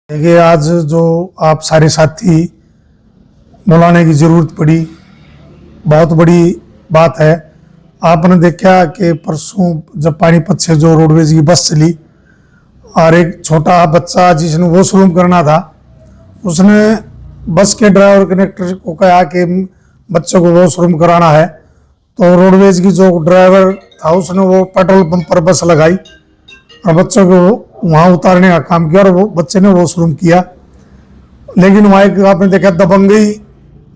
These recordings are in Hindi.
देखिए, आज जो आप सारे साथी बुलाने की जरूरत पड़ी, बहुत बड़ी बात है। आपने देखा कि परसों जब पानीपत से जो रोडवेज की बस चली और एक छोटा बच्चा जिसने वॉशरूम करना था, उसने बस के ड्राइवर कनेक्टर को कहा कि बच्चों को वॉशरूम कराना है, तो रोडवेज की जो ड्राइवर था उसने वो पेट्रोल पंप पर बस लगाई और बच्चों को वहाँ उतारने का काम किया और वो बच्चे ने वॉशरूम किया। लेकिन वहाँ एक आपने देखा दबंगई,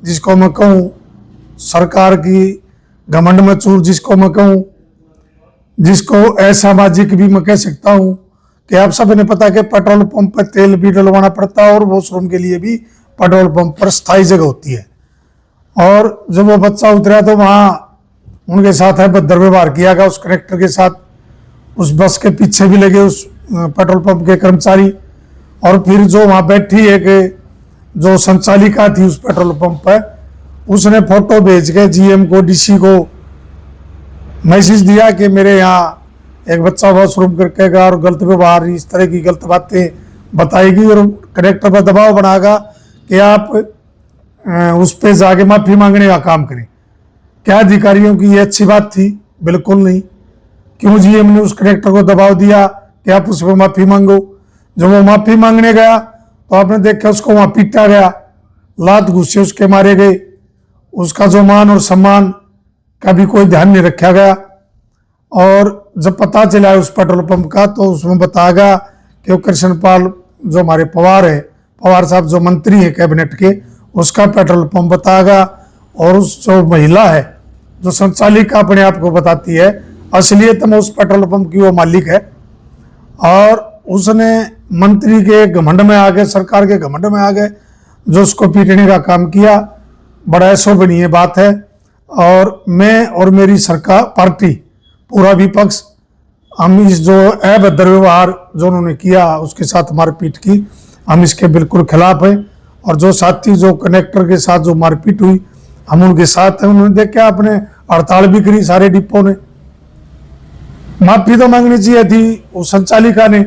जिसको मैं कहूँ सरकार की घमंड में चूर, जिसको मैं कहूँ, जिसको असामाजिक भी मैं कह सकता हूँ कि आप सब ने पता कि पेट्रोल पंप पर तेल भी डलवाना पड़ता है और वॉशरूम के लिए भी पेट्रोल पंप पर स्थायी जगह होती है। और जब वो बच्चा उतरा तो वहाँ उनके साथ है भद्र व्यवहार किया गया, उस कनेक्टर के साथ, उस बस के पीछे भी लगे उस पेट्रोल पंप के कर्मचारी। और फिर जो वहाँ बैठी एक जो संचालिका थी उस पेट्रोल पंप पर, उसने फोटो भेज के जीएम को, डीसी को मैसेज दिया कि मेरे यहाँ एक बच्चा वॉशरूम करके गया और गलत व्यवहार, इस तरह की गलत बातें बताएगी और कनेक्टर पर दबाव बनाएगा कि आप उस पर जाके माफ़ी मांगने का काम करें। क्या अधिकारियों की ये अच्छी बात थी? बिल्कुल नहीं। क्यों जीएम ने उस कनेक्टर को दबाव दिया कि आप उस पर माफ़ी मांगो? जब वो माफ़ी मांगने गया तो आपने देखा उसको वहाँ पीटा गया, लात घुसे उसके मारे गए, उसका जो मान और सम्मान का भी कोई ध्यान नहीं रखा गया। और जब पता चला उस पेट्रोल पंप का तो उसमें बताया गया कि कृष्णपाल जो हमारे पवार है, पवार साहब जो मंत्री है कैबिनेट के, उसका पेट्रोल पंप बताया गया। और उस जो महिला है जो संचालिका अपने आप को बताती है, असलियत में उस पेट्रोल पंप की वो मालिक है। और उसने मंत्री के घमंड में आ गए, सरकार के घमंड में आ गए, जो उसको पीटने का काम किया। बड़ा अशोभनीय बात है। और मैं और मेरी सरकार, पार्टी, पूरा विपक्ष, हम इस जो अभद्र व्यवहार जो उन्होंने किया, उसके साथ मारपीट की, हम इसके बिल्कुल खिलाफ हैं। और जो साथी जो कनेक्टर के साथ जो मारपीट हुई, हम उनके साथ हैं। उन्होंने देखा आपने हड़ताल भी करी, सारे डिपो ने। माफी तो मांगनी चाहिए थी, उस संचालिका ने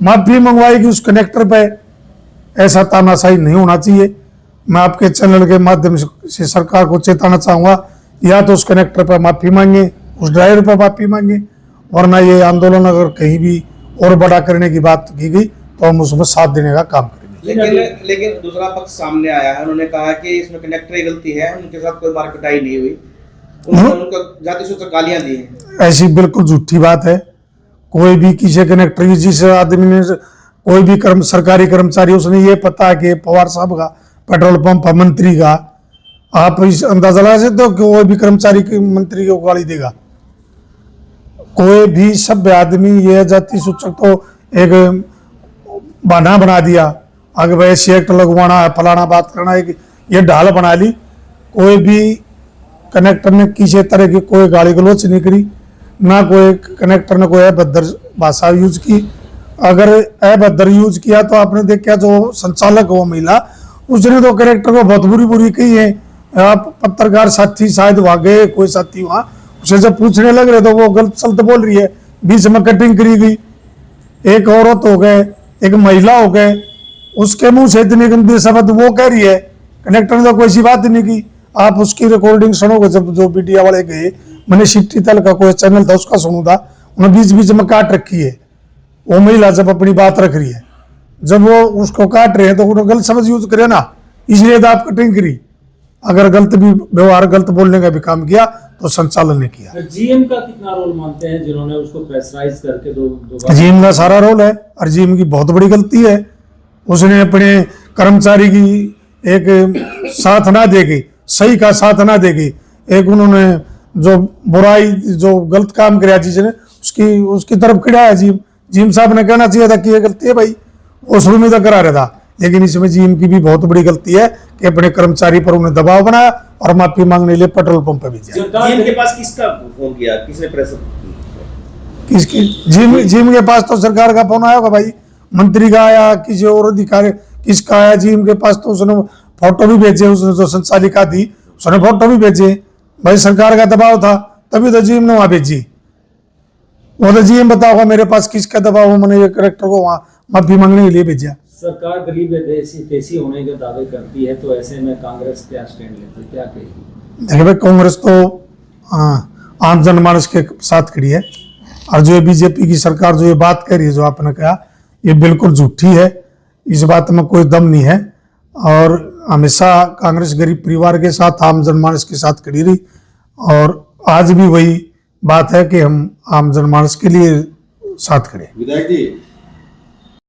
माफी मंगवाई कि उस कनेक्टर पे। ऐसा तानाशाही नहीं होना चाहिए। मैं आपके चैनल के माध्यम से सरकार को चेताना चाहूँगा, या तो उस कनेक्टर पर माफ़ी मांगे, उस ड्राइवर पर माफ़ी मांगे, वरना ये आंदोलन अगर कहीं भी और बड़ा करने की बात की गई तो हम उसमें साथ देने का काम करेंगे। लेकिन दूसरा पक्ष सामने आया है, उन्होंने कहा कि इसमें कनेक्टर की गलती है, उनके साथ कोई मारपिटाई नहीं हुई, उन्होंने उनको जाति सूचक गालियां दी हैं। ऐसी बिल्कुल झूठी बात है। कोई भी किसी कनेक्टर की, जिस आदमी ने, कोई भी सरकारी कर्मचारी, उसने ये पता है कि पवार साहब का पेट्रोल पंप है, मंत्री का, आप इस अंदाजा लगा सकते हो कि कोई भी कर्मचारी की मंत्री को गाली देगा? कोई भी सभ्य आदमी ये जाति सूचक तो एक बहाना बना दिया, आगे भाई एक्ट लगवाना है, फलाना बात करना है, ये ढाल बना ली। कोई भी कनेक्टर ने किसी तरह की कोई गाली गलौच नहीं करी, ना कोई कनेक्टर ने कोई अभद्र भाषा यूज की। अगर अभद्र यूज किया तो आपने देखा जो संचालक वो महिला, उसने तो कनेक्टर को बहुत बुरी कही है। आप पत्रकार साथी शायद वहाँ गए, कोई साथी वहाँ, उसे जब पूछने लग रहे तो वो गलत सलत बोल रही है, बीच में कटिंग करी गई। एक औरत हो गए, एक महिला हो गए, उसके मुंह से इतनी गंदी शब्द वो कह रही है, कनेक्टर ने तो कोई सी बात नहीं की। आप उसकी रिकॉर्डिंग सुनोगे, जब जो मीडिया वाले गए, मैंने सिटी तल का कोई चैनल था उसका सुनू था, उन्हें बीच बीच में काट रखी है। वो महिला जब अपनी बात रख रही है, जब वो उसको काट रहे हैं तो उन्होंने गलत समझ यूज करे ना, इसलिए तो आप कटिंग करी। अगर गलत भी व्यवहार, गलत बोलने का भी काम किया तो संचालन ने किया। जीएम का कितना रोल मानते हैं जिन्होंने उसको प्रेशराइज करके दो जीएम का सारा रोल है, और जीएम की बहुत बड़ी गलती है। उसने अपने कर्मचारी की एक साथ ना देगी, सही का साथ ना देगी, एक उन्होंने जो बुराई, जो गलत काम किया जिसने, उसकी तरफ खिड़ाया। जीएम साहब ने कहना चाहिए था कि ये गलती है भाई, वो शुरू में तो करा रहा था। लेकिन इसमें जीएम की भी बहुत बड़ी गलती है कि अपने कर्मचारी पर उन्हें दबाव बनाया और माफी मांगने के लिए पेट्रोल पंप पे भेजा। जीएम के पास किसका फोन किया, किसने प्रेशर? किसकी? जीएम के पास तो सरकार का फोन आया होगा भाई, मंत्री का आया, किसी और अधिकारी, किसका आया? जीएम के पास तो उसने फोटो भी भेजे, उसने जो संचालिका थी उसने फोटो भी भेजे। भाई सरकार का दबाव था, तभी तो जीएम ने वहां भेजी। वो तो जीएम बताओगा मेरे पास किसका दबाव, मैंने ये कलेक्टर को वहां माफी मांगने के लिए भेजा। सरकार गरीब देसी देसी होने के दावे करती है, तो ऐसे में कांग्रेस क्या स्टैंड लेती है, क्या कहेगी? देखिए भाई, कांग्रेस तो आम जनमानस के साथ खड़ी है, और जो बीजेपी की सरकार जो ये बात कह रही है, जो आपने कहा, ये बिल्कुल झूठी है। इस बात में कोई दम नहीं है। और हमेशा कांग्रेस गरीब परिवार के साथ, आम जनमानस के साथ खड़ी रही, और आज भी वही बात है कि हम आम जनमानस के लिए साथ खड़े। विधायक जी,